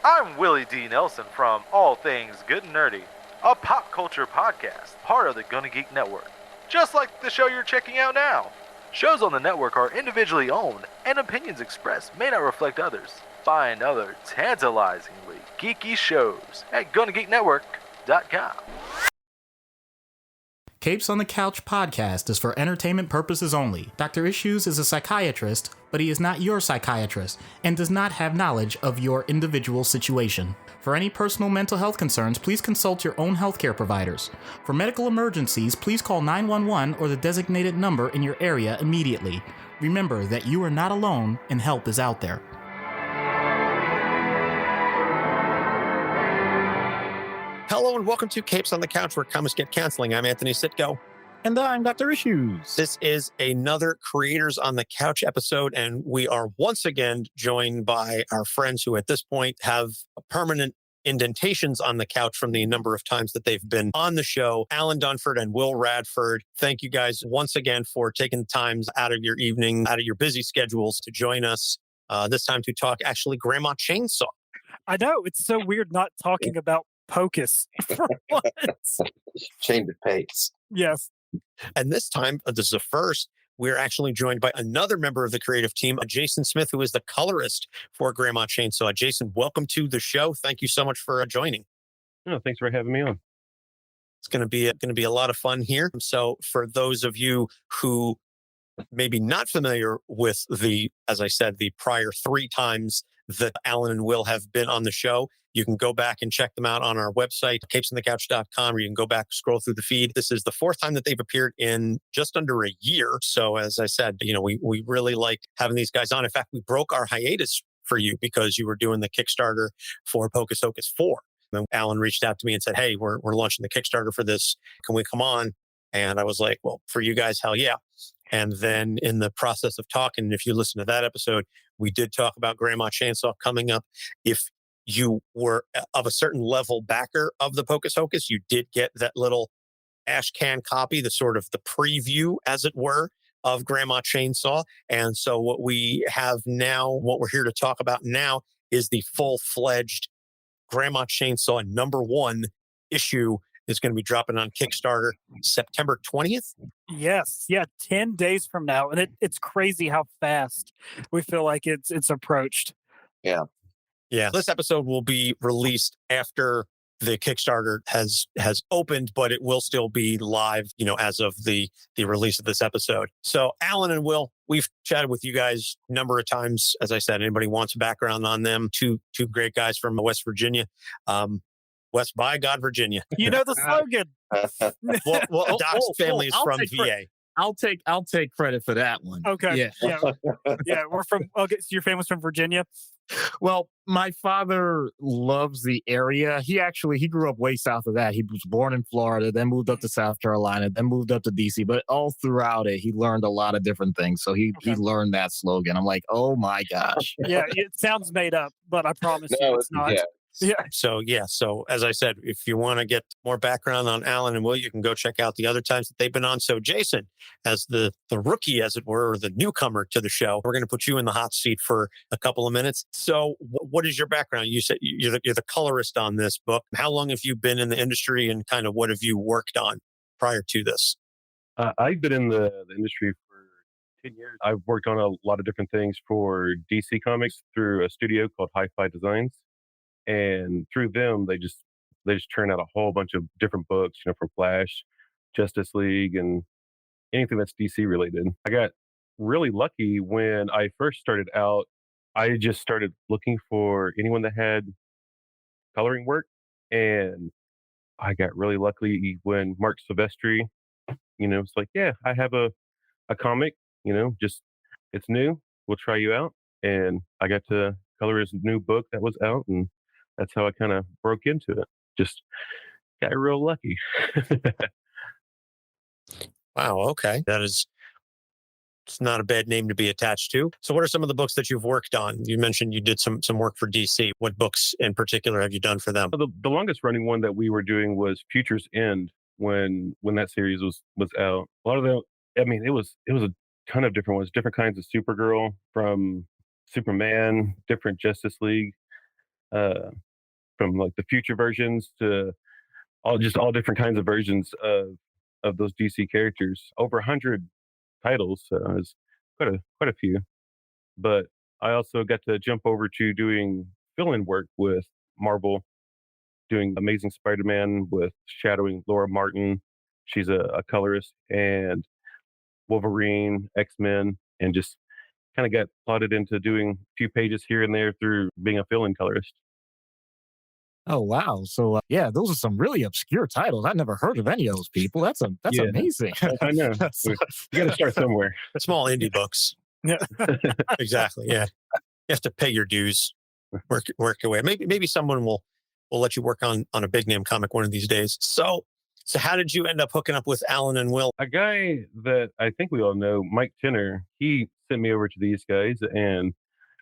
I'm Willie D. Nelson from All Things Good and Nerdy, a pop culture podcast, part of the Gonna Geek Network. Just like the show you're checking out now. Shows on the network are individually owned, and opinions expressed may not reflect others. Find other tantalizingly geeky shows at GonnaGeekNetwork.com. Capes on the Couch podcast is for entertainment purposes only. Dr. Issues is a psychiatrist, but he is not your psychiatrist and does not have knowledge of your individual situation. For any personal mental health concerns, please consult your own healthcare providers. For medical emergencies, please call 911 or the designated number in your area immediately. Remember that you are not alone and help is out there. Hello and welcome to Capes on the Couch, where comics get counseling. I'm Anthony Sitko. And I'm Dr. Issues. This is another Creators on the Couch episode, and we are once again joined by our friends who at this point have permanent indentations on the couch from the number of times that they've been on the show. Alan Dunford and Will Radford. Thank you guys once again for taking times out of your evening, out of your busy schedules to join us, this time to talk actually Grandma Chainsaw. I know, it's so weird not talking about Pocus for once. Change of pace. Yes. And this time, this is the first, we're actually joined by another member of the creative team, Jasen Smith, who is the colorist for Grandma Chainsaw. Jasen, welcome to the show. Thank you so much for joining. Oh, thanks for having me on. It's going to be a lot of fun here. So for those of you who maybe not familiar with as I said, the prior 3 times that Alan and Will have been on the show, you can go back and check them out on our website, capesonthecouch.com, or you can go back, scroll through the feed. This is the 4th time that they've appeared in just under a year. So as I said, we really like having these guys on. In fact, we broke our hiatus for you because you were doing the Kickstarter for Pocus Hocus 4. And Alan reached out to me and said, hey, we're launching the Kickstarter for this. Can we come on? And I was like, well, for you guys, hell yeah. And then in the process of talking, if you listen to that episode, we did talk about Grandma Chainsaw coming up. If you were of a certain level backer of the Pocus Hocus, you did get that little ash can copy, the sort of the preview, as it were, of Grandma Chainsaw. And so what we have now, what we're here to talk about now, is the full-fledged Grandma Chainsaw #1 issue. Is going to be dropping on Kickstarter September 20th. Yes. Yeah. 10 days from now. And it's crazy how fast we feel like it's approached. Yeah. Yeah. This episode will be released after the Kickstarter has opened, but it will still be live, as of the release of this episode. So Alan and Will, we've chatted with you guys a number of times. As I said, anybody wants a background on them, two great guys from West Virginia. West by God, Virginia. You know the slogan. Well, Doc's family is from VA. I'll take credit for that one. Okay. Yeah. We're from. Okay, so your family's from Virginia. Well, my father loves the area. He grew up way south of that. He was born in Florida, then moved up to South Carolina, then moved up to DC. But all throughout it, he learned a lot of different things. So he learned that slogan. I'm like, oh my gosh. Yeah, it sounds made up, but I promise you it's not. Yeah. Yeah. So as I said, if you want to get more background on Alan and Will, you can go check out the other times that they've been on. So Jasen, as the rookie, as it were, or the newcomer to the show, we're going to put you in the hot seat for a couple of minutes. So what is your background? You said you're the colorist on this book. How long have you been in the industry, and kind of what have you worked on prior to this? I've been in the industry for 10 years. I've worked on a lot of different things for DC Comics through a studio called Hi-Fi Designs. And through them, they just churn out a whole bunch of different books, from Flash, Justice League, and anything that's DC related. I got really lucky when I first started out. I just started looking for anyone that had coloring work, and I got really lucky when Mark Silvestri, it's like, yeah, I have a comic, just it's new. We'll try you out, and I got to color his new book that was out, and that's how I kind of broke into it. Just got real lucky. Wow. Okay. It's not a bad name to be attached to. So what are some of the books that you've worked on? You mentioned you did some work for DC. What books in particular have you done for them? The longest running one that we were doing was Future's End when that series was out. A lot of them, it was a ton of different ones, different kinds of Supergirl, from Superman, different Justice League. uh, from like the future versions to all different kinds of versions of those DC characters. Over 100 titles is quite a few. But I also got to jump over to doing fill-in work with Marvel, doing Amazing Spider-Man with shadowing Laura Martin. She's a colorist, and Wolverine, X-Men, and just kind of got plotted into doing a few pages here and there through being a fill-in colorist. Oh wow! So yeah, those are some really obscure titles. I never heard of any of those people. That's Yeah, amazing. I know. That's- You got to start somewhere. Small indie books. Yeah. Exactly. Yeah. You have to pay your dues. Work your way. Maybe someone will let you work on a big name comic one of these days. So how did you end up hooking up with Alan and Will? A guy that I think we all know, Mike Tenner, he sent me over to these guys, and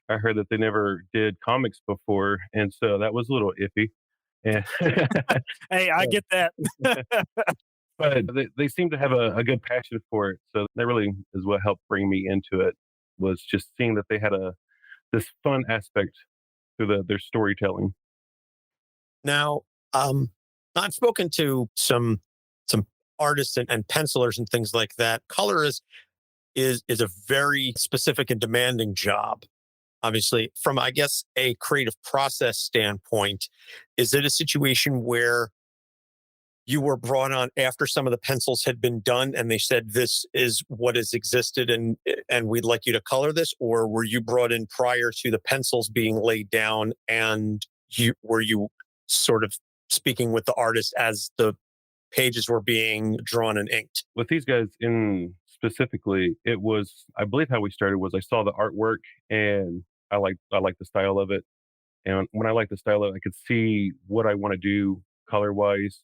I heard that they never did comics before, and so that was a little iffy. And Hey, I get that. but they seem to have a good passion for it, so that really is what helped bring me into it. Was just seeing that they had this fun aspect to their storytelling. Now, I've spoken to some artists and pencilers and things like that. Colorist is a very specific and demanding job. Obviously, from I guess a creative process standpoint, is it a situation where you were brought on after some of the pencils had been done and they said this is what has existed and we'd like you to color this, or were you brought in prior to the pencils being laid down and were you sort of speaking with the artist as the pages were being drawn and inked? With these guys in specifically, it was, I believe how we started was I saw the artwork and I liked the style of it. And when I liked the style of it, I could see what I want to do color wise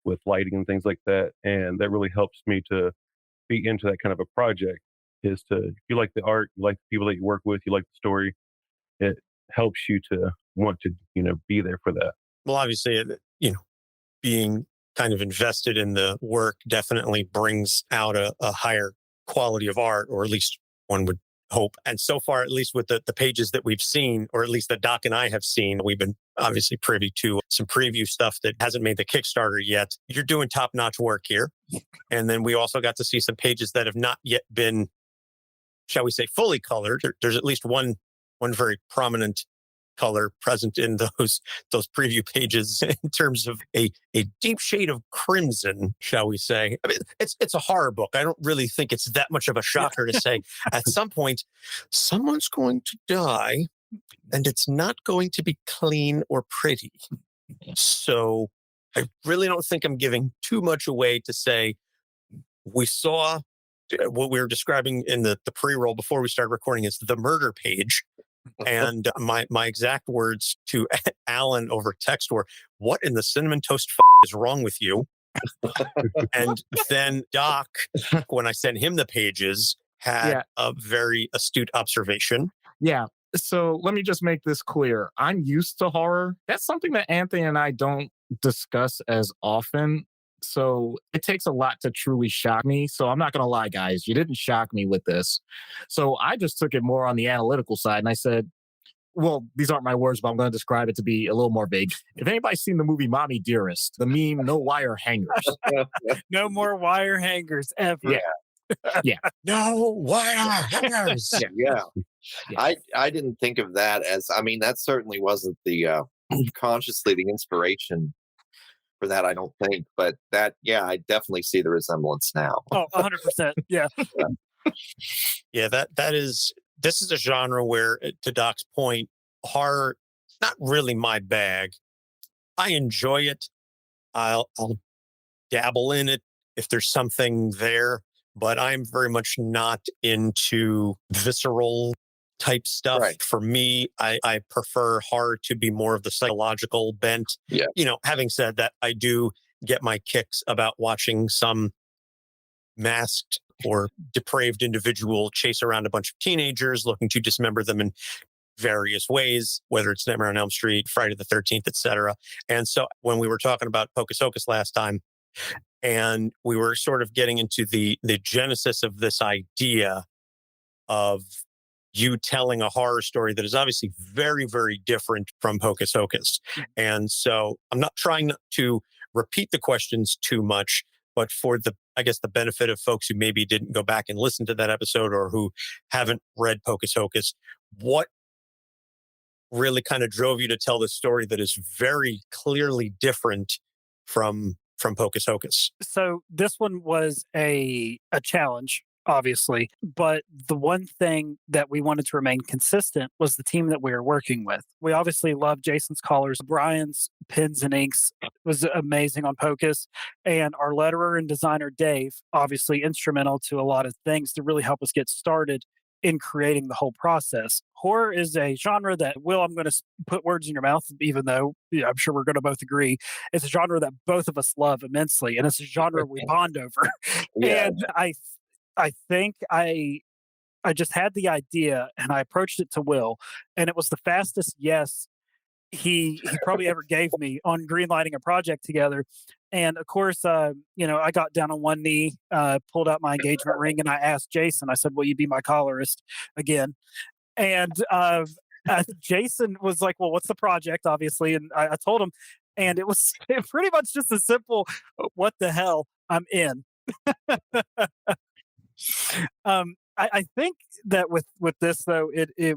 with lighting and things like that. And that really helps me to be into that kind of a project, is to, if you like the art, you like the people that you work with, you like the story, it helps you to want to, be there for that. Well, obviously, being kind of invested in the work definitely brings out a higher quality of art, or at least one would hope. And so far, at least with the pages that we've seen, or at least that Doc and I have seen, we've been obviously privy to some preview stuff that hasn't made the Kickstarter yet. You're doing top-notch work here. And then we also got to see some pages that have not yet been, shall we say, fully colored. There's at least one very prominent color present in those preview pages in terms of a deep shade of crimson, shall we say. I mean, it's a horror book. I don't really think it's that much of a shocker to say at some point someone's going to die and it's not going to be clean or pretty. So I really don't think I'm giving too much away to say we saw what we were describing in the pre-roll before we started recording is the murder page. And my exact words to Alan over text were, "What in the cinnamon toast is wrong with you?" And then Doc, when I sent him the pages, had a very astute observation. Yeah. So let me just make this clear. I'm used to horror. That's something that Anthony and I don't discuss as often. So it takes a lot to truly shock me. So I'm not going to lie, guys. You didn't shock me with this. So I just took it more on the analytical side. And I said, well, these aren't my words, but I'm going to describe it to be a little more vague. If anybody's seen the movie Mommy Dearest, the meme, no wire hangers. No more wire hangers ever. Yeah. No wire hangers. Yeah. Yeah. I didn't think of that as, I mean, that certainly wasn't the consciously the inspiration for that, I don't think. But that, I definitely see the resemblance now. Oh, 100%. Yeah. Yeah, this is a genre where, to Doc's point, horror is not really my bag. I enjoy it. I'll dabble in it if there's something there, but I'm very much not into visceral type stuff. Right. For me, I prefer horror to be more of the psychological bent. Yeah. Having said that, I do get my kicks about watching some masked or depraved individual chase around a bunch of teenagers looking to dismember them in various ways, whether it's Nightmare on Elm Street, Friday the 13th, etc. And so when we were talking about Pocus Hocus last time, and we were sort of getting into the genesis of this idea of you telling a horror story that is obviously very, very different from Pocus Hocus. And so I'm not trying to repeat the questions too much, but for the, I guess, the benefit of folks who maybe didn't go back and listen to that episode or who haven't read Pocus Hocus, what really kind of drove you to tell this story that is very clearly different from Pocus Hocus? So this one was a challenge, obviously, but the one thing that we wanted to remain consistent was the team that we were working with. We obviously love Jasen's colors. Brian's pens and inks was amazing on Pocus, and our letterer and designer Dave, obviously instrumental to a lot of things to really help us get started in creating the whole process. Horror is a genre that, Will, I'm going to put words in your mouth, even though I'm sure we're going to both agree. It's a genre that both of us love immensely, and it's a genre we bond over. Yeah. And I think I just had the idea and I approached it to Will, and it was the fastest yes he probably ever gave me on greenlighting a project together. And of course, I got down on one knee, pulled out my engagement ring, and I asked Jasen. I said, "Will you be my colorist again?" And Jasen was like, "Well, what's the project?" Obviously, and I told him, and it was pretty much just a simple, "What the hell? I'm in." I think that with this though,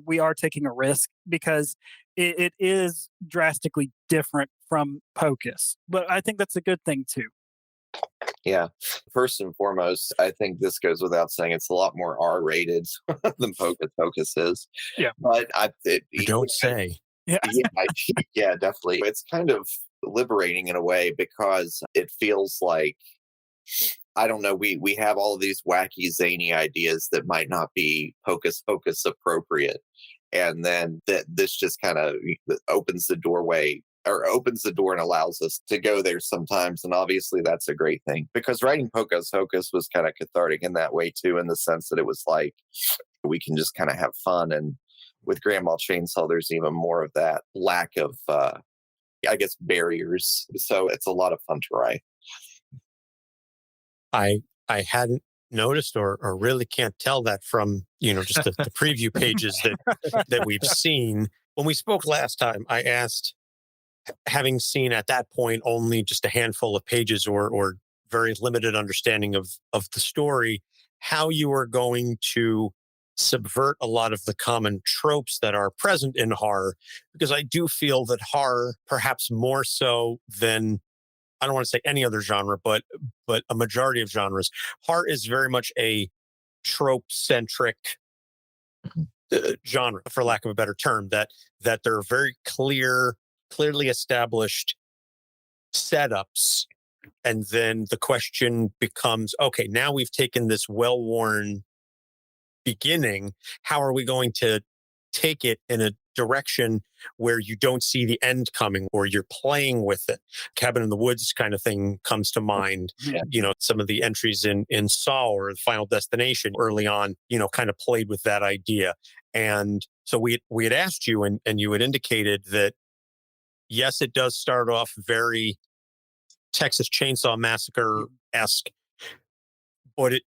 we are taking a risk because it is drastically different from Pocus, but I think that's a good thing too. Yeah. First and foremost, I think this goes without saying it's a lot more R-rated than Pocus Hocus is. Yeah. But You don't say. Yeah. Yeah, definitely. It's kind of liberating in a way because it feels like, I don't know, we have all of these wacky, zany ideas that might not be Pocus Hocus appropriate. And then this just kind of opens the doorway or opens the door and allows us to go there sometimes. And obviously that's a great thing because writing Pocus Hocus was kind of cathartic in that way too, in the sense that it was like, we can just kind of have fun. And with Grandma Chainsaw, there's even more of that lack of, I guess, barriers. So it's a lot of fun to write. I hadn't noticed or really can't tell that from, just the preview pages that we've seen. When we spoke last time, I asked, having seen at that point only just a handful of pages or very limited understanding of the story, how you were going to subvert a lot of the common tropes that are present in horror, because I do feel that horror, perhaps more so than, I don't want to say any other genre, but a majority of genres, horror is very much a trope-centric genre, for lack of a better term, that there are very clearly established setups. And then the question becomes, okay, now we've taken this well-worn beginning. How are we going to take it in a direction where you don't see the end coming or you're playing with it? Cabin in the Woods kind of thing comes to mind. Yeah. Some of the entries in Saw or Final Destination early on, kind of played with that idea. And so we had asked you and you had indicated that, yes, it does start off very Texas Chainsaw Massacre-esque, but it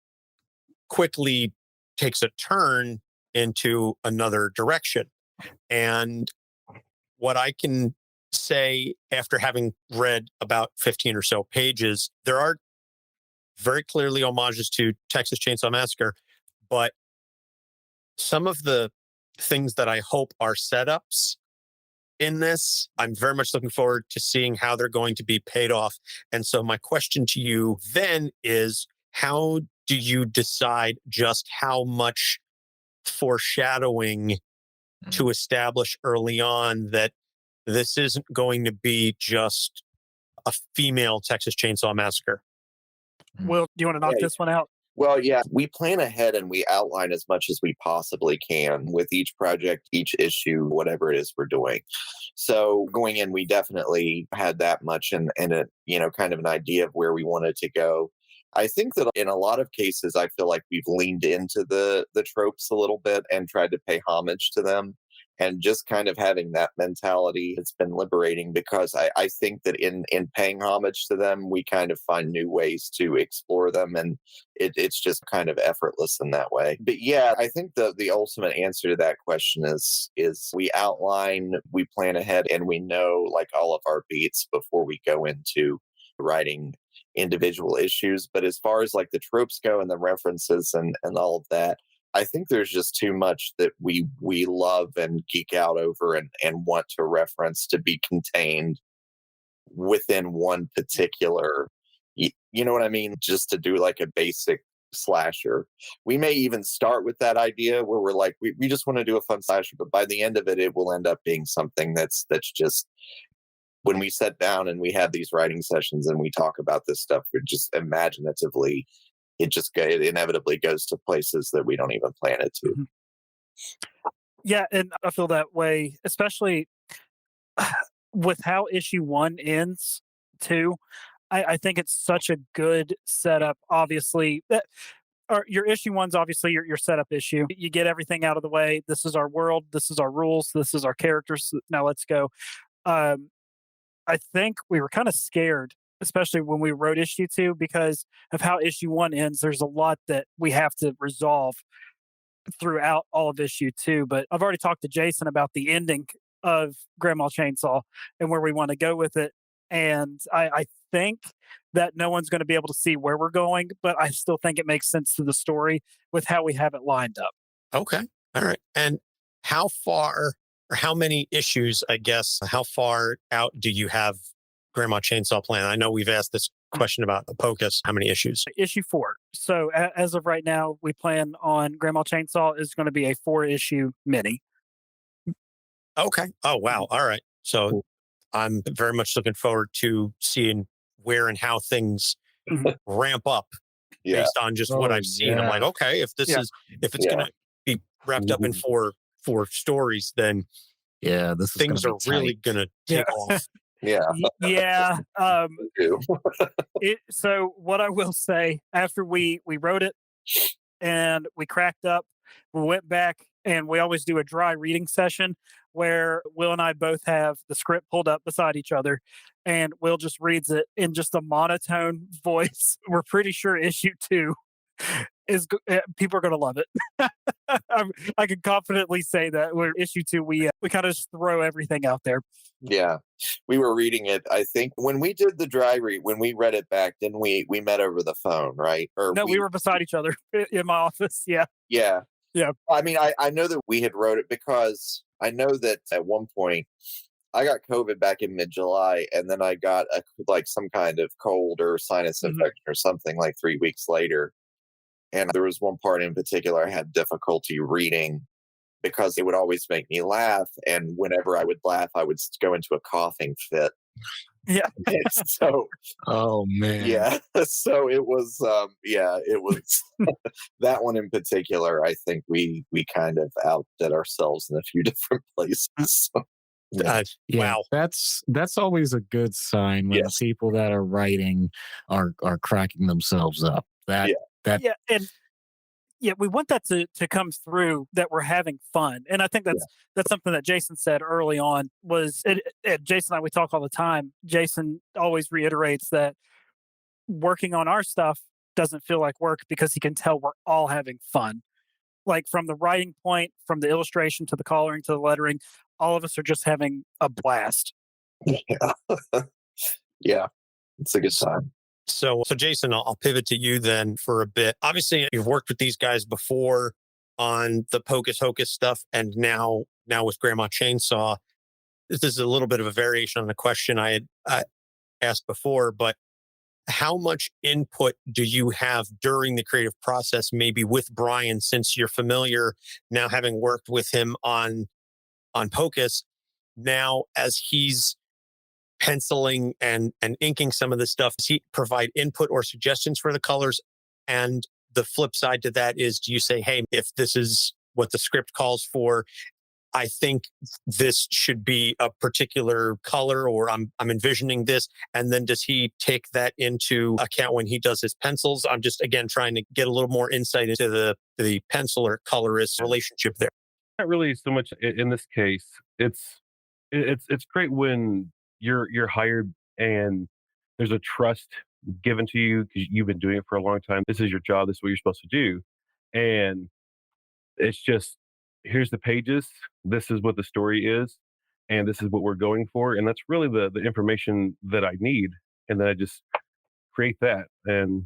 quickly takes a turn into another direction. And what I can say after having read about 15 or so pages, there are very clearly homages to Texas Chainsaw Massacre, but some of the things that I hope are setups in this, I'm very much looking forward to seeing how they're going to be paid off. And so my question to you then is, how do you decide just how much foreshadowing to establish early on that this isn't going to be just a female Texas Chainsaw Massacre? Will, do you want to knock this one out? Well, yeah, we plan ahead and we outline as much as we possibly can with each project, each issue, whatever it is we're doing. So going in, we definitely had that much and a, kind of an idea of where we wanted to go. I think that in a lot of cases, I feel like we've leaned into the tropes a little bit and tried to pay homage to them. And just kind of having that mentality, it's been liberating, because I think that in paying homage to them, we kind of find new ways to explore them, and it's just kind of effortless in that way. But yeah, I think the ultimate answer to that question is we outline, we plan ahead, and we know like all of our beats before we go into writing individual issues. But as far as like the tropes go and the references and all of that, I think there's just too much that we love and geek out over and want to reference to be contained within one particular, you know what I mean? Just to do like a basic slasher. We may even start with that idea where we're like, we just want to do a fun slasher, but by the end of it, it will end up being something that's just, when we sit down and we have these writing sessions and we talk about this stuff, we're just imaginatively, it inevitably goes to places that we don't even plan it to. Yeah, and I feel that way, especially with how issue 1 ends too. I think it's such a good setup. Obviously, or your issue 1's obviously your setup issue. You get everything out of the way. This is our world. This is our rules. This is our characters. Now let's go. I think we were kind of scared, especially when we wrote issue 2, because of how issue 1 ends. There's a lot that we have to resolve throughout all of issue 2. But I've already talked to Jason about the ending of Grandma Chainsaw and where we want to go with it. And I think that no one's going to be able to see where we're going, but I still think it makes sense to the story with how we have it lined up. Okay. All right. And how far or how many issues, I guess, how far out do you have Grandma Chainsaw planned? I know we've asked this question about the Pocus. How many issues? Issue 4. So as of right now, we plan on Grandma Chainsaw is going to be a 4-issue mini. Okay. Oh, wow. All right. So I'm very much looking forward to seeing where and how things ramp up based on just what I've seen. Yeah. I'm like, okay, if it's going to be wrapped up in four stories, then this is things are really going to take off. Yeah. So what I will say, after we wrote it and we cracked up, we went back and we always do a dry reading session where Will and I both have the script pulled up beside each other, and Will just reads it in just a monotone voice. We're pretty sure issue 2 is people are going to love it. I can confidently say that. We're issue 2, we kind of just throw everything out there. Yeah, we were reading it. I think when we did the dry read, when we read it back, didn't we met over the phone, right? Or no, we were beside each other in my office. Yeah. I mean, I know that we had wrote it because I know that at one point I got COVID back in mid-July, and then I got some kind of cold or sinus infection or something like 3 weeks later. And there was one part in particular I had difficulty reading because it would always make me laugh. And whenever I would laugh, I would go into a coughing fit. Yeah. So, oh man. Yeah. So it was, it was that one in particular. I think we kind of outdid ourselves in a few different places. So, wow. That's always a good sign when people that are writing are cracking themselves up. We want that to come through, that we're having fun. And I think that's something that Jason said early on was, Jason and I, we talk all the time. Jason always reiterates that working on our stuff doesn't feel like work because he can tell we're all having fun. Like from the writing point, from the illustration to the coloring to the lettering, all of us are just having a blast. Yeah, it's a good time. So Jason, I'll pivot to you then for a bit. Obviously, you've worked with these guys before on the Pocus Hocus stuff, and now with Grandma Chainsaw. This is a little bit of a variation on the question I had asked before, but how much input do you have during the creative process, maybe with Brian, since you're familiar now, having worked with him on Pocus, now as he's penciling and inking some of this stuff? Does he provide input or suggestions for the colors? And the flip side to that is, do you say, hey, if this is what the script calls for, I think this should be a particular color, or I'm envisioning this. And then does he take that into account when he does his pencils? I'm just, again, trying to get a little more insight into the pencil or colorist relationship there. Not really so much in this case. It's great when you're hired and there's a trust given to you because you've been doing it for a long time. This is your job. This is what you're supposed to do, and it's just here's the pages. This is what the story is, and this is what we're going for, and that's really the information that I need, and then I just create that and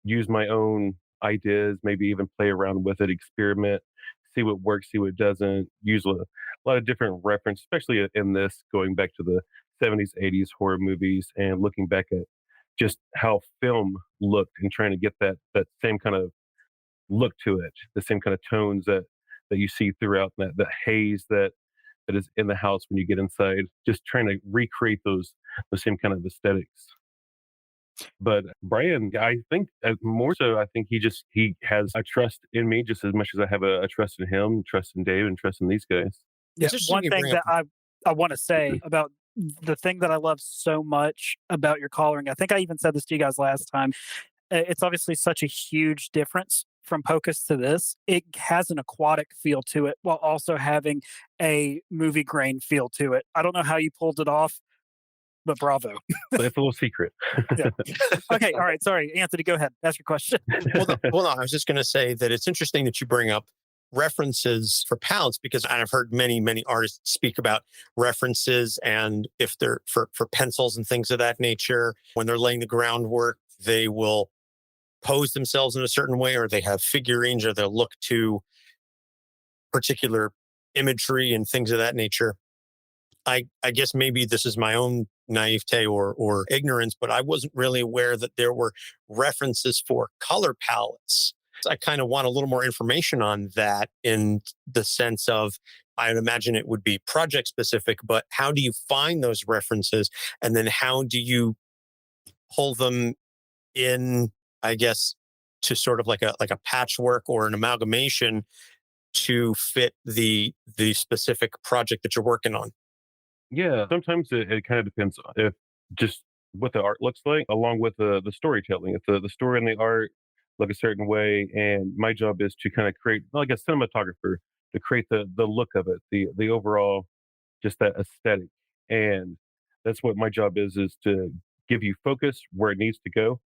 use my own ideas, maybe even play around with it, experiment, see what works, see what doesn't, use a lot of different reference, especially in this, going back to the 70s, 80s horror movies and looking back at just how film looked and trying to get that same kind of look to it, the same kind of tones that you see throughout that haze that is in the house when you get inside, just trying to recreate those same kind of aesthetics. But Brian, I think more so, I think he has a trust in me just as much as I have a trust in him, trust in Dave, and trust in these guys. Yeah, It's interesting one you thing bring up. that I want to say about the thing that I love so much about your coloring, I think I even said this to you guys last time. It's obviously such a huge difference from Pocus to this. It has an aquatic feel to it while also having a movie grain feel to it. I don't know how you pulled it off, but bravo. So it's a little secret. Yeah. Okay, all right. Sorry, Anthony, go ahead. Ask your question. Well, no, I was just going to say that it's interesting that you bring up references for palettes because I've heard many artists speak about references and if they're for pencils and things of that nature. When they're laying the groundwork, they will pose themselves in a certain way, or they have figurines, or they'll look to particular imagery and things of that nature. I guess maybe this is my own naivete or ignorance, but I wasn't really aware that there were references for color palettes. I kind of want a little more information on that in the sense of, I'd imagine it would be project specific, but how do you find those references? And then how do you pull them in, I guess, to sort of like a patchwork or an amalgamation to fit the specific project that you're working on? Yeah, sometimes it kind of depends if just what the art looks like, along with the storytelling. If the story and the art look a certain way, and my job is to kind of create, like a cinematographer, to create the look of it, the overall, just that aesthetic, and that's what my job is to give you focus where it needs to go,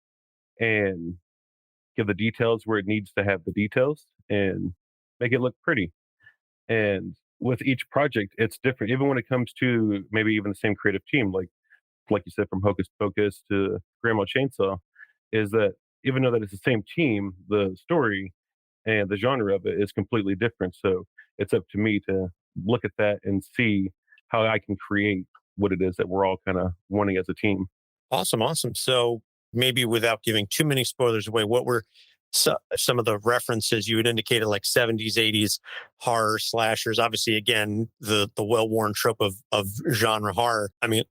and give the details where it needs to have the details, and make it look pretty. And with each project, it's different. Even when it comes to maybe even the same creative team, like you said, from Hocus Pocus to Grandma Chainsaw, is that even though that it's the same team, the story and the genre of it is completely different. So it's up to me to look at that and see how I can create what it is that we're all kind of wanting as a team. Awesome. So maybe without giving too many spoilers away, what were some of the references you had indicated, like 70s, 80s horror slashers? Obviously, again, the well-worn trope of genre horror. I mean,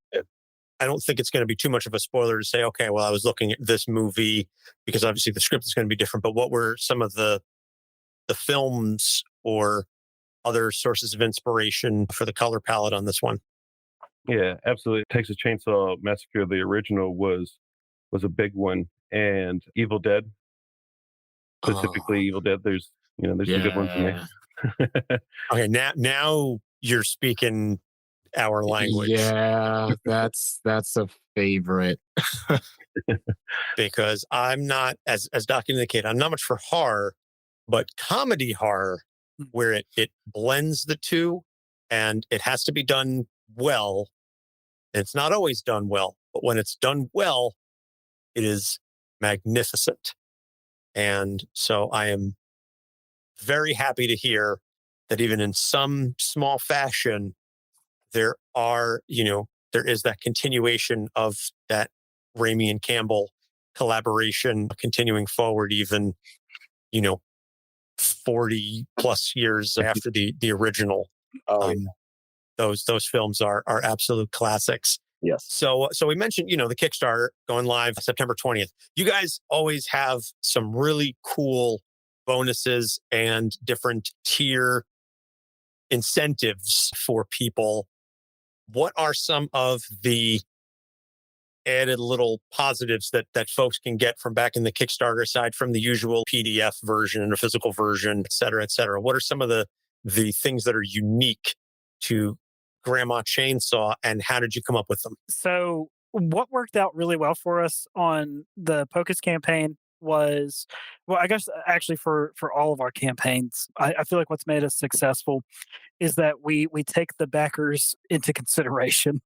I don't think it's going to be too much of a spoiler to say, okay, well, I was looking at this movie, because obviously the script is going to be different. But what were some of the films or other sources of inspiration for the color palette on this one? Yeah, absolutely. Texas Chainsaw Massacre, the original, was a big one, and Evil Dead, specifically Oh, Evil Dead. There's some good ones in Yeah. there. okay. Now you're speaking our language, Yeah, that's a favorite. because I'm not, as Doc indicated, I'm not much for horror, but comedy horror, where it blends the two, and it has to be done well. It's not always done well, but when it's done well, it is magnificent. And so I am very happy to hear that even in some small fashion, there is that continuation of that Raimi and Campbell collaboration continuing forward, even, you know, 40 plus years after the original. Oh, Um, those films are absolute classics. yes. So we mentioned, the Kickstarter going live September 20th. You guys always have some really cool bonuses and different tier incentives for people. What are some of the added little positives that folks can get from back in the Kickstarter, aside from the usual PDF version and a physical version, et cetera, et cetera? What are some of the the things that are unique to Grandma Chainsaw, and how did you come up with them? So what worked out really well for us on the Pocus campaign was, well, I guess actually for all of our campaigns, I feel like what's made us successful is that we take the backers into consideration.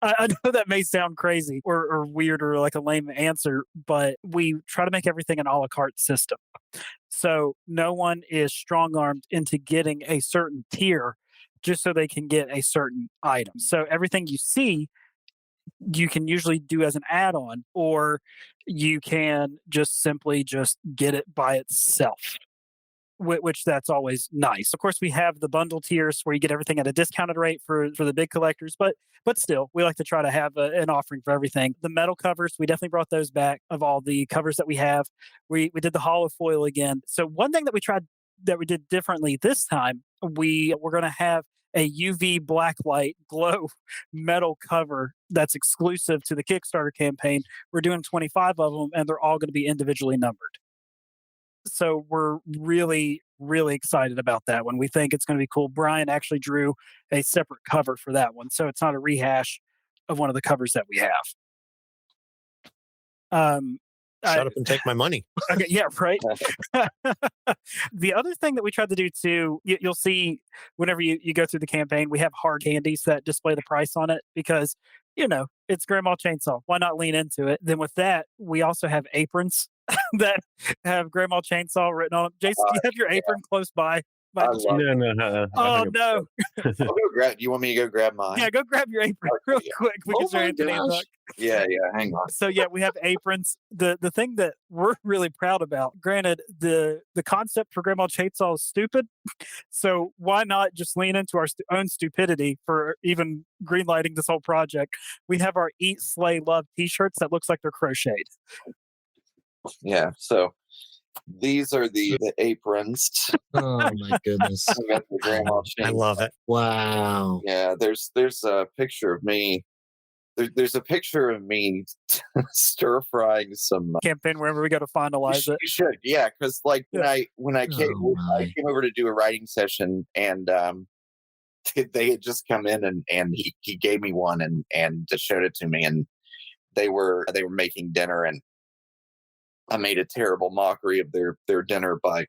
I know that may sound crazy or weird or like a lame answer, but we try to make everything an a la carte system. So no one is strong armed into getting a certain tier just so they can get a certain item. So everything you see, you can usually do as an add-on, or you can just simply just get it by itself, which that's always nice. Of course, we have the bundle tiers where you get everything at a discounted rate for the big collectors, but still, we like to try to have an offering for everything. The metal covers, we definitely brought those back. Of all the covers that we have, we did the hollow foil again. So one thing that we did differently this time, we're going to have a UV blacklight glow metal cover that's exclusive to the Kickstarter campaign. We're doing 25 of them, and they're all going to be individually numbered. So we're really, really excited about that one. We think it's going to be cool. Brian actually drew a separate cover for that one, so it's not a rehash of one of the covers that we have. Shut up and take my money. Okay, yeah, right. The other thing that we tried to do too, you'll see whenever you go through the campaign, we have hard candies that display the price on it because, it's Grandma Chainsaw. Why not lean into it? Then with that, we also have aprons that have Grandma Chainsaw written on them. Jason, do you have your apron close by? I love it. No. Oh, no. I'll go grab. You want me to go grab mine? Yeah, go grab your apron real quick because you're Anthony and Buck. Yeah. Hang on. So yeah, we have aprons. The thing that we're really proud about, granted, the concept for Grandma Chainsaw is stupid. So why not just lean into our own stupidity for even greenlighting this whole project? We have our Eat, Slay, Love t-shirts that looks like they're crocheted. Yeah. So these are the aprons. Oh my goodness. I got the Grandma I Chainsaw. love it. Wow. Yeah. There's a picture of me. There's a picture of me stir frying some. Campaign wherever we go to finalize it. You should, yeah, because like when I came over to do a writing session, and they had just come in and he gave me one and just showed it to me, and they were making dinner, and I made a terrible mockery of their dinner by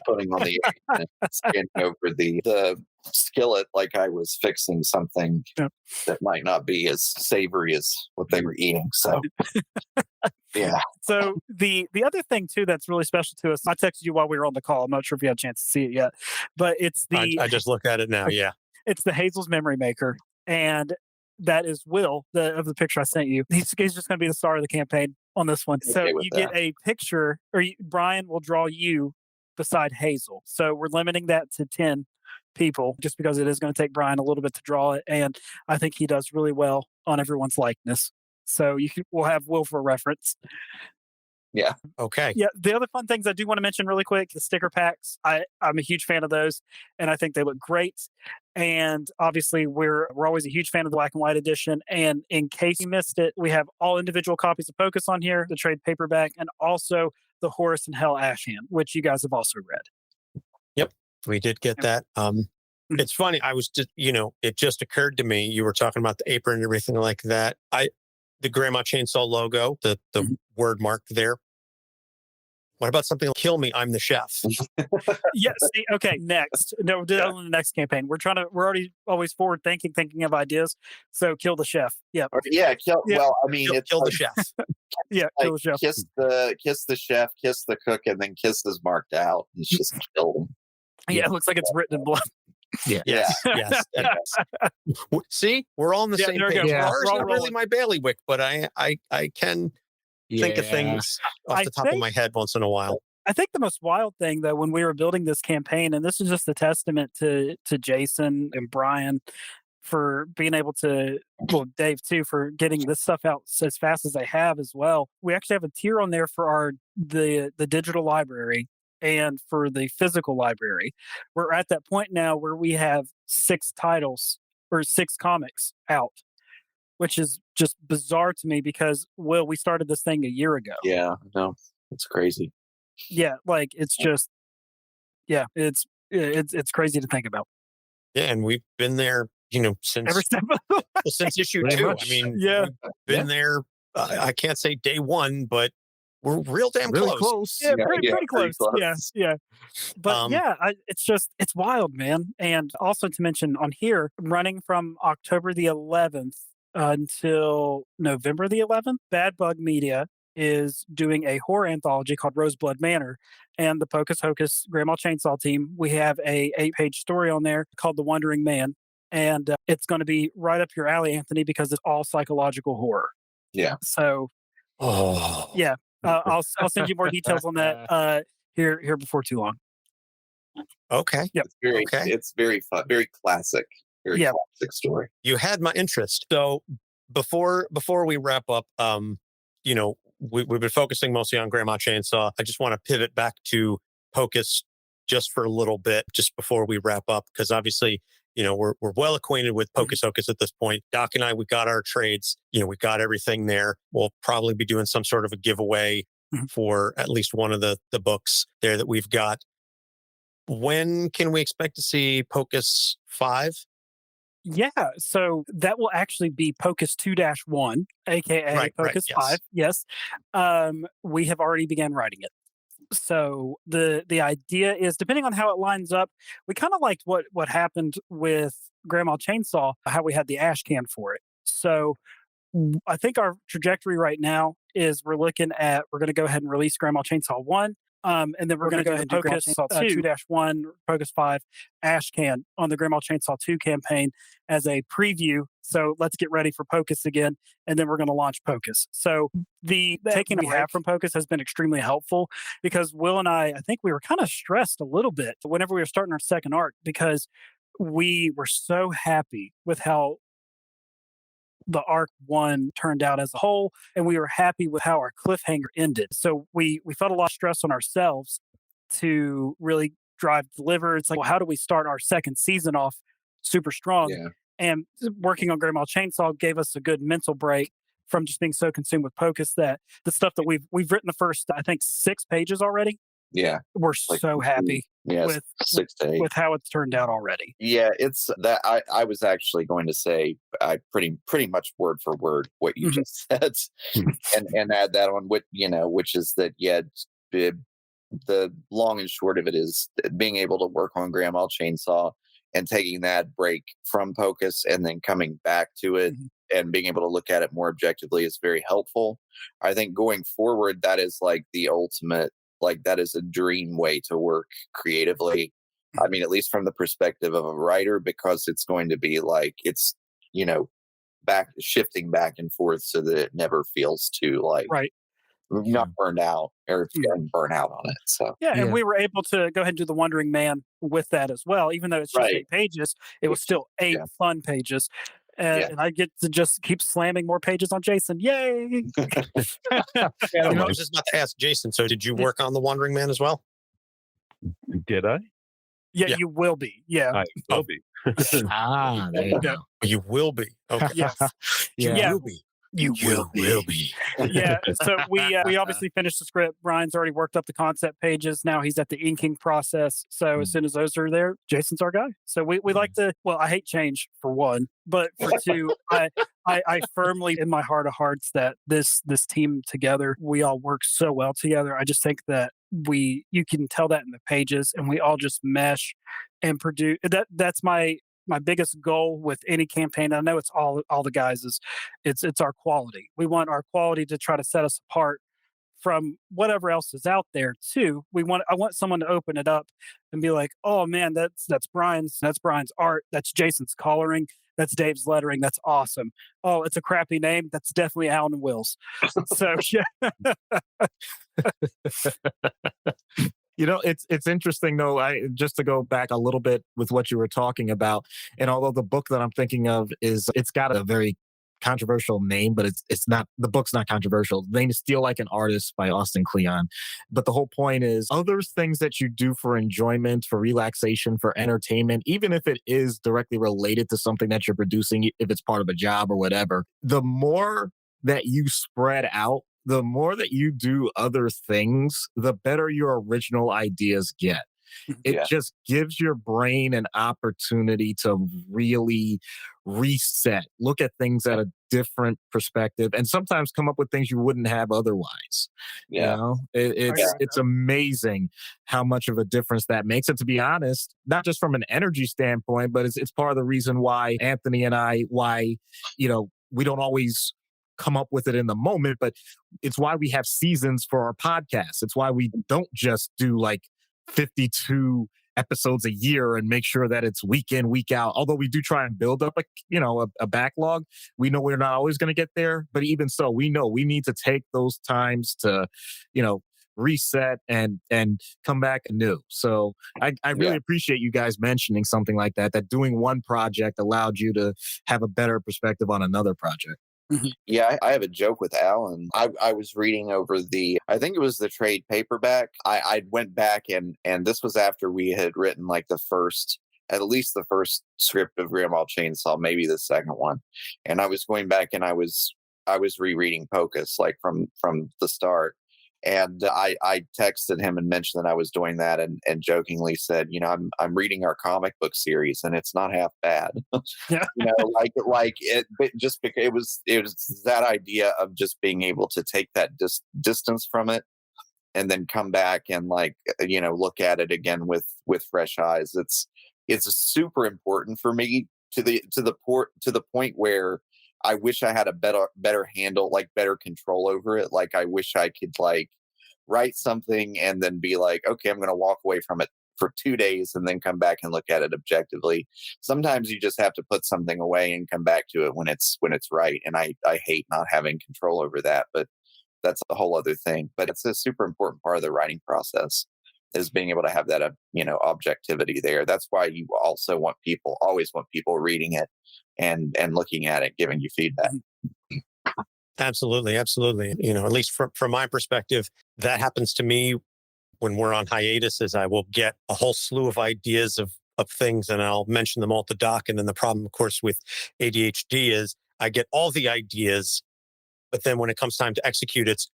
putting on the apron and standing over the skillet like I was fixing something that might not be as savory as what they were eating. So, yeah. So the other thing too that's really special to us, I texted you while we were on the call. I'm not sure if you had a chance to see it yet, but it's I just look at it now. Yeah. It's the Hazel's Memory Maker, and that is Will of the picture I sent you. He's just going to be the star of the campaign on this one. So you get a picture, or Brian will draw you beside Hazel. So we're limiting that to 10 people just because it is going to take Brian a little bit to draw it. And I think he does really well on everyone's likeness. So we'll have Will for reference. Yeah. Okay. Yeah. The other fun things I do want to mention really quick, the sticker packs. I'm a huge fan of those, and I think they look great. And obviously we're always a huge fan of the black and white edition. And in case you missed it, we have all individual copies of Pocus on here, the trade paperback, and also the Horus and Hell Ashhand, which you guys have also read. Yep. We did get that. It's funny. I was just, it just occurred to me, you were talking about the apron and everything like that. The Grandma Chainsaw logo, the word mark there. What about something like "Kill me, I'm the chef"? Yes. Okay. Next. No, on the next campaign. We're already always forward thinking of ideas. So kill the chef. Yeah. Yeah. Well, I mean, Kill the chef. Yeah. Like, Kill the chef. Kiss the chef, kiss the cook, and then kiss is marked out. It's just killed him. Yeah. It looks like it's written in blood. Yeah. Yes. See, we're all on the same page. Yeah. Ours not really my bailiwick, but I can think of things off the top of my head once in a while. I think the most wild thing, though, when we were building this campaign, and this is just a testament to Jasen and Brian for being able to, well, Dave too, for getting this stuff out as fast as they have as well. We actually have a tier on there for the digital library and for the physical library. We're at that point now where we have 6 titles or 6 comics out, which is just bizarre to me because, Will, we started this thing a year ago. Yeah, no, it's crazy. Yeah, like it's just, yeah, it's It's crazy to think about. Yeah, and we've been there, since Every step of the way. since issue Pretty 2. much. I mean, Yeah. we've been there. I can't say day 1, but we're real damn Really close. close. Yeah, Yeah, pretty close. Yeah, close. yeah. But it's wild, man. And also to mention on here, running from October the 11th until November the 11th, Bad Bug Media is doing a horror anthology called Roseblood Manor. And the Pocus Hocus Grandma Chainsaw team, we have a 8-page story on there called The Wandering Man. And it's going to be right up your alley, Anthony, because it's all psychological horror. Yeah. So, yeah, I'll send you more details on that here before too long. Okay. Yep. It's very fun, very classic, classic story. You had my interest. So before we wrap up, we've been focusing mostly on Grandma Chainsaw. I just want to pivot back to Pocus just for a little bit, just before we wrap up, because obviously, we're well acquainted with Pocus Hocus at this point. Doc and I, we got our trades. We got everything there. We'll probably be doing some sort of a giveaway for at least one of the books there that we've got. When can we expect to see Pocus 5? Yeah, so that will actually be Pocus 2-1, aka Pocus 5. Yes. We have already began writing it. So the idea is, depending on how it lines up, we kind of liked what happened with Grandma Chainsaw, how we had the ash can for it. So I think our trajectory right now is we're going to go ahead and release Grandma Chainsaw 1. And then we're going to go ahead and do Pocus 2-1, Pocus 5, Ash Can on the Grandma Chainsaw 2 campaign as a preview. So let's get ready for Pocus again, and then we're going to launch Pocus. So the taking we have from Pocus has been extremely helpful, because Will and I think we were kind of stressed a little bit whenever we were starting our second arc, because we were so happy with how the arc 1 turned out as a whole, and we were happy with how our cliffhanger ended. So we felt a lot of stress on ourselves to really deliver. It's like, well, how do we start our second season off super strong? Yeah. And working on Grandma Chainsaw gave us a good mental break from just being so consumed with Pocus that the stuff that we've written the first, I think, 6 pages already. Yeah. We're so happy with 6 to 8. with how it's turned out already. Yeah, it's that I was actually going to say I pretty much word for word what you just said, and add that on which is that the long and short of it is being able to work on Grandma Chainsaw and taking that break from Pocus and then coming back to it and being able to look at it more objectively is very helpful. I think going forward, that is like the ultimate, that is a dream way to work creatively. I mean, at least from the perspective of a writer, because it's going to be it's shifting back and forth so that it never feels too not burned out or feeling burnt out on it. So and we were able to go ahead and do the Wandering Man with that as well, even though it's just 8 pages. It was still 8 fun pages. And I get to just keep slamming more pages on Jasen. Yay! I was just about to ask Jason. So, did you work on the Wandering Man as well? Did I? Yeah, you will be. Yeah, I will be. There you go. You will be. Okay. Yes. You will be. You will be. Yeah. So we obviously finished the script. Brian's already worked up the concept pages. Now he's at the inking process. So as soon as those are there, Jason's our guy. So we like to. Well, I hate change for one, but for two, I firmly in my heart of hearts that this team together, we all work so well together. I just think that you can tell that in the pages, and we all just mesh and produce. That's my biggest goal with any campaign. I know it's all the guys is it's our quality. We want our quality to try to set us apart from whatever else is out there too. I want someone to open it up and be like, oh man, that's Brian's art, that's Jason's coloring, that's Dave's lettering, that's awesome. Oh, it's a crappy name, that's definitely Alan and Will's. So yeah. It's interesting though. Just to go back a little bit with what you were talking about, and although the book that I'm thinking of it's got a very controversial name, but it's not. The book's not controversial. The name is Steal Like an Artist by Austin Kleon. But the whole point is, other things that you do for enjoyment, for relaxation, for entertainment, even if it is directly related to something that you're producing, if it's part of a job or whatever, the more that you spread out, the more that you do other things, the better your original ideas get. it Yeah. just gives your brain an opportunity to really reset, look at things at a different perspective, and sometimes come up with things you wouldn't have otherwise. You Yeah. know, agree with it's that. amazing how much of a difference that makes. And to be honest, not just from an energy standpoint, but it's part of the reason why Anthony and I, we don't always come up with it in the moment, but it's why we have seasons for our podcast. It's why we don't just do like 52 episodes a year and make sure that it's week in, week out. Although we do try and build up a backlog. We know we're not always going to get there, but even so, we know we need to take those times to, reset and come back anew. So I really appreciate you guys mentioning something like that doing one project allowed you to have a better perspective on another project. Yeah, I have a joke with Alan. I was reading over I think it was the trade paperback. I went back and this was after we had written like at least the first script of Grandma Chainsaw, maybe the second one. And I was going back and I was rereading Pocus like from the start. And I texted him and mentioned that I was doing that and jokingly said, I'm reading our comic book series and it's not half bad. Yeah. Like it, but just because it was that idea of just being able to take that distance from it and then come back and look at it again with fresh eyes. It's super important for me to the point where I wish I had a better handle, like better control over it. Like I wish I could write something and then be like, okay, I'm going to walk away from it for 2 days and then come back and look at it objectively. Sometimes you just have to put something away and come back to it when it's right. And I hate not having control over that, but that's a whole other thing. But it's a super important part of the writing process is being able to have that, objectivity there. That's why you also always want people reading it and looking at it, giving you feedback. Absolutely. At least from my perspective, that happens to me when we're on hiatus, is I will get a whole slew of ideas of things and I'll mention them all at the doc. And then the problem, of course, with ADHD is I get all the ideas, but then when it comes time to execute, it's,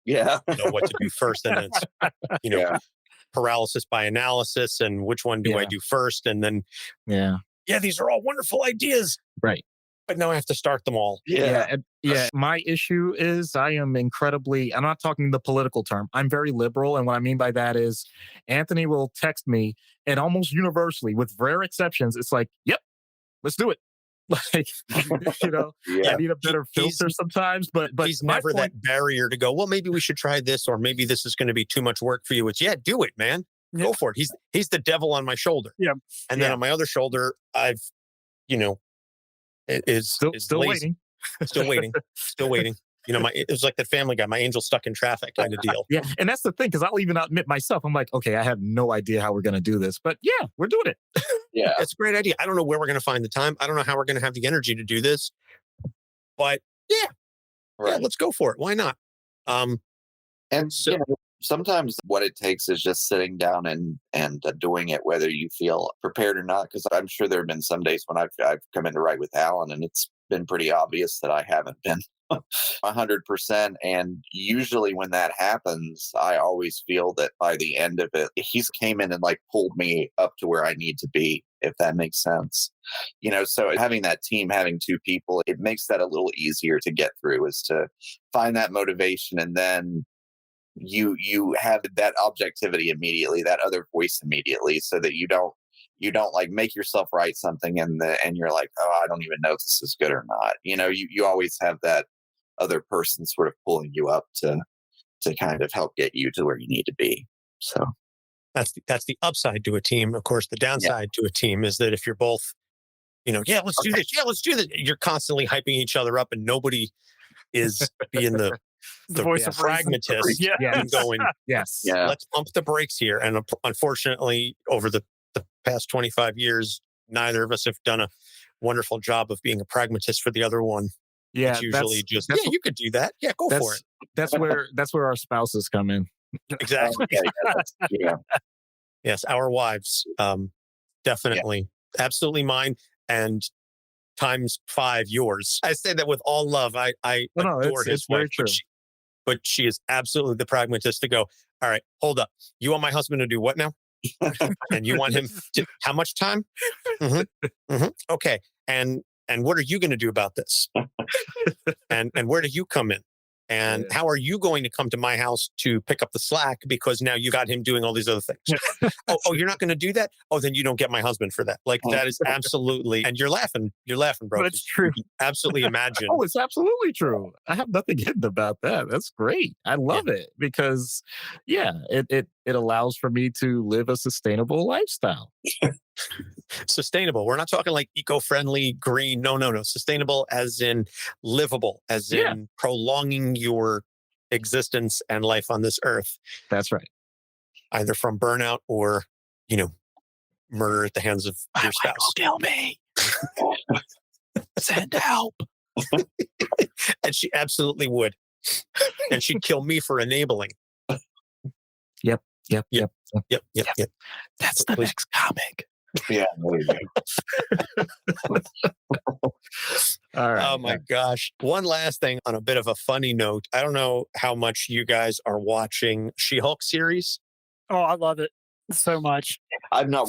Yeah. know what to do first. And it's, Yeah. paralysis by analysis and which one do I do first? And then, these are all wonderful ideas. Right. But now I have to start them all. Yeah. My issue is I'm not talking the political term. I'm very liberal. And what I mean by that is Anthony will text me and almost universally, with rare exceptions, it's like, yep, let's do it. Like, I need a better filter sometimes, but he's never that barrier to go, well, maybe we should try this, or maybe this is going to be too much work for you. It's do it, man. Go for it. He's the devil on my shoulder. Yeah. And then on my other shoulder, I've, it is still lazy. waiting. Still waiting. It was like the Family Guy, my angel stuck in traffic kind of deal. Yeah. And that's the thing, because I'll even admit myself, I'm like, okay, I have no idea how we're going to do this, but yeah, we're doing it. Yeah. It's a great idea. I don't know where we're going to find the time. I don't know how we're going to have the energy to do this, but let's go for it. Why not? And sometimes what it takes is just sitting down and doing it, whether you feel prepared or not. Because I'm sure there have been some days when I've come in to write with Alan, and it's been pretty obvious that I haven't been 100%. And usually when that happens, I always feel that by the end of it, he's came in and pulled me up to where I need to be, if that makes sense. So having that team, having two people, it makes that a little easier to get through, is to find that motivation, and then you have that objectivity immediately, that other voice immediately, so that you don't make yourself write something and you're like, oh, I don't even know if this is good or not. You always have that other person sort of pulling you up to kind of help get you to where you need to be. So that's the upside to a team. Of course, the downside to a team is that if you're both, let's do this. Yeah, let's do this. You're constantly hyping each other up, and nobody is being the voice of pragmatist and going, let's pump the brakes here. And unfortunately, over the past 25 years, neither of us have done a wonderful job of being a pragmatist for the other one. Yeah, it's usually you could do that. Yeah, go for it. That's where our spouses come in. Exactly. Yes, our wives, definitely, absolutely mine, and times 5 yours. I say that with all love. I adore his wife, very true. but she is absolutely the pragmatist to go, all right, hold up. You want my husband to do what now? And you want him to, how much time? Okay. And what are you going to do about this? And where do you come in? And how are you going to come to my house to pick up the slack because now you got him doing all these other things? Oh, you're not going to do that? Oh, then you don't get my husband for that. Like that is absolutely, and you're laughing, bro. But it's true. Absolutely imagine. Oh, it's absolutely true. I have nothing hidden about that. That's great. I love it because, it allows for me to live a sustainable lifestyle. Sustainable. We're not talking like eco-friendly, green. No. Sustainable as in livable, as in prolonging your existence and life on this earth. That's right. Either from burnout or, murder at the hands of your spouse. Will kill me. Send help. And she absolutely would. And she'd kill me for enabling. Yep. That's the next comic. Yeah. There you go. All right. Oh my gosh. One last thing on a bit of a funny note. I don't know how much you guys are watching She-Hulk series. Oh, I love it so much. I've not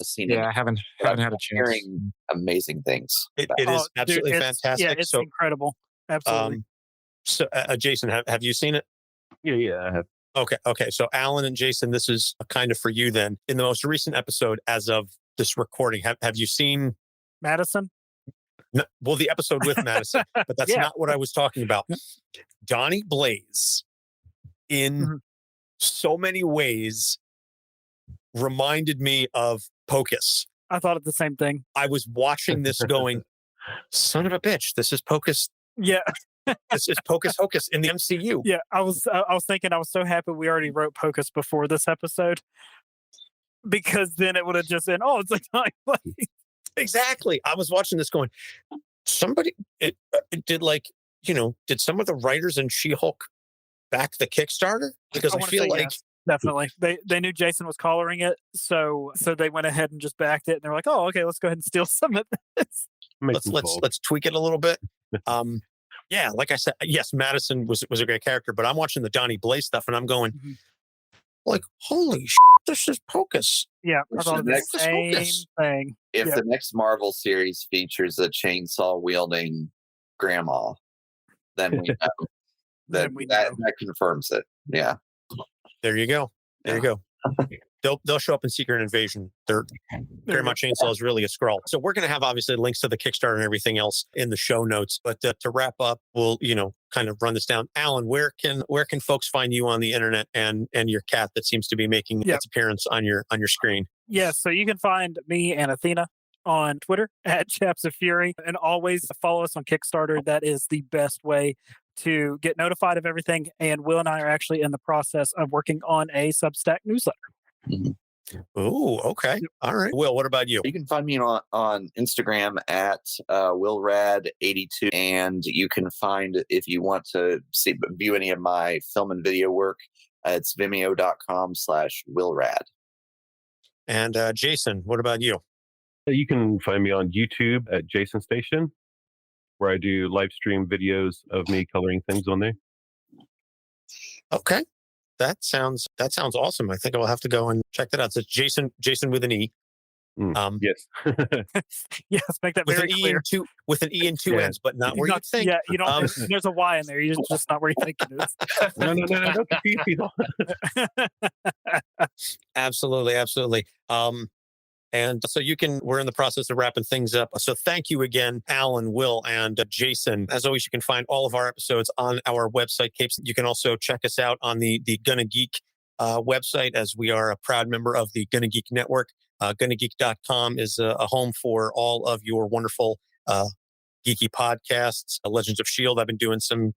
seen it. Yeah, I haven't had a chance. Hearing amazing things. It is absolutely fantastic. Yeah, it's incredible. Absolutely. So, Jason, have you seen it? Yeah, I have. Okay. So, Alan and Jason, this is kind of for you then. In the most recent episode, as of this recording, have you seen Madison? No, well, the episode with Madison, but that's not what I was talking about. Donnie Blaze, in so many ways, reminded me of Pocus. I thought of the same thing. I was watching this going, son of a bitch, this is Pocus. Yeah. This is Pocus Hocus in the MCU. Yeah, I was thinking I was so happy we already wrote Pocus before this episode, because then it would have just been, it's like Donnie Blaze. Exactly. I was watching this going, somebody, it did did some of the writers in She-Hulk back the Kickstarter? Because I feel like... Yes, definitely. They knew Jason was coloring it, so they went ahead and just backed it, and they're like, oh, okay, let's go ahead and steal some of this. Let's tweak it a little bit. Yeah, like I said, yes, Madison was a great character, but I'm watching the Donnie Blaze stuff and I'm going, holy this is Pocus. Yeah, I thought the same thing. If the next Marvel series features a chainsaw wielding grandma, then we know that confirms it. Yeah. There you go. There you go. They'll show up in Secret Invasion. Their Grandma Chainsaw is really a Skrull. So we're going to have obviously links to the Kickstarter and everything else in the show notes. But to wrap up, we'll kind of run this down. Alan, where can folks find you on the internet and your cat that seems to be making its appearance on your screen? Yes, so you can find me and Athena on Twitter at Chaps of Fury, and always follow us on Kickstarter. That is the best way to get notified of everything. And Will and I are actually in the process of working on a Substack newsletter. Oh, okay. All right. Will, what about you? You can find me on Instagram at willrad82, and you can find, if you want to view any of my film and video work, it's vimeo.com/willrad. And Jason, what about you? You can find me on YouTube at Jason Station, where I do live stream videos of me coloring things on there. Okay. That sounds awesome. I think I'll have to go and check that out. So Jason with an E. Yes. Yes, make that very clear. With an E and two ends, but not where you think. Yeah, you don't. There's a Y in there. You're just not where you think it is. No. Don't confuse people. Absolutely. And so we're in the process of wrapping things up. So thank you again, Alan, Will, and Jason. As always, you can find all of our episodes on our website, Capes. You can also check us out on the Gonna Geek website, as we are a proud member of the Gonna Geek Network. GonnaGeek.com is a home for all of your wonderful geeky podcasts. Legends of S.H.I.E.L.D. I've been doing some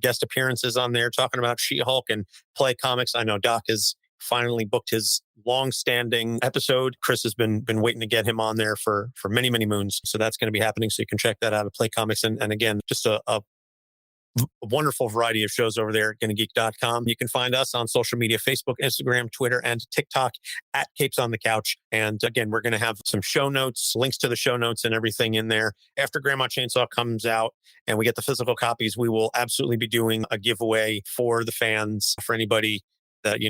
guest appearances on there talking about She-Hulk and Play Comics. I know Doc has finally booked his long-standing episode. Chris has been waiting to get him on there for many, many moons. So that's going to be happening. So you can check that out at Play Comics. And again, just a wonderful variety of shows over there at GonnaGeek.com. You can find us on social media, Facebook, Instagram, Twitter, and TikTok at Capes on the Couch. And again, we're going to have some show notes, links to the show notes and everything in there. After Grandma Chainsaw comes out and we get the physical copies, we will absolutely be doing a giveaway for the fans, for anybody that,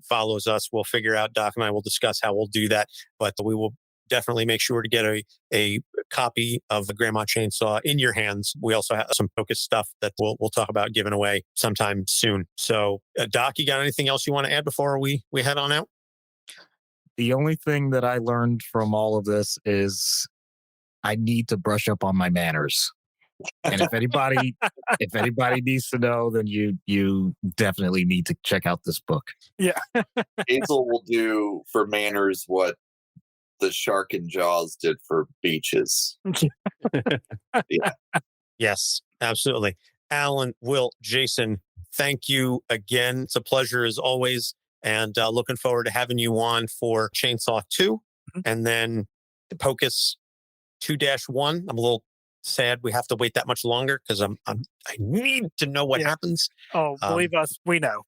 follows us. We'll figure out, Doc and I will discuss how we'll do that, but we will definitely make sure to get a copy of the Grandma Chainsaw in your hands. We also have some Pocus stuff that we'll talk about giving away sometime soon. So, Doc, you got anything else you want to add before we head on out? The only thing that I learned from all of this is I need to brush up on my manners. And if anybody needs to know, then you definitely need to check out this book. Yeah. Hazel will do for manners what the shark in Jaws did for beaches. Yeah. Yes, absolutely. Alan, Will, Jason, thank you again. It's a pleasure as always. And looking forward to having you on for Chainsaw 2 and then Pocus 2-1. I'm a little sad we have to wait that much longer because I need to know what happens. Oh, believe us, we know.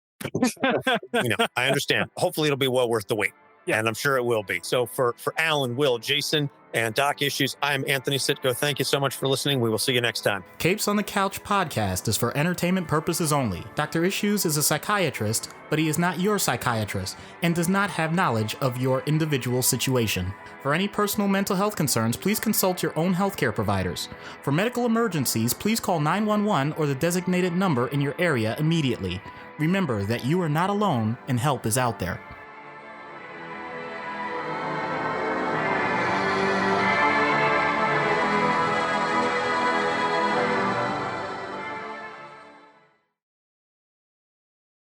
I understand. Hopefully it'll be well worth the wait. Yeah. And I'm sure it will be. So for Alan, Will, Jason, and Doc Issues, I'm Anthony Sitko. Thank you so much for listening. We will see you next time. Capes on the Couch podcast is for entertainment purposes only. Dr. Issues is a psychiatrist, but he is not your psychiatrist and does not have knowledge of your individual situation. For any personal mental health concerns, please consult your own healthcare providers. For medical emergencies, please call 911 or the designated number in your area immediately. Remember that you are not alone and help is out there.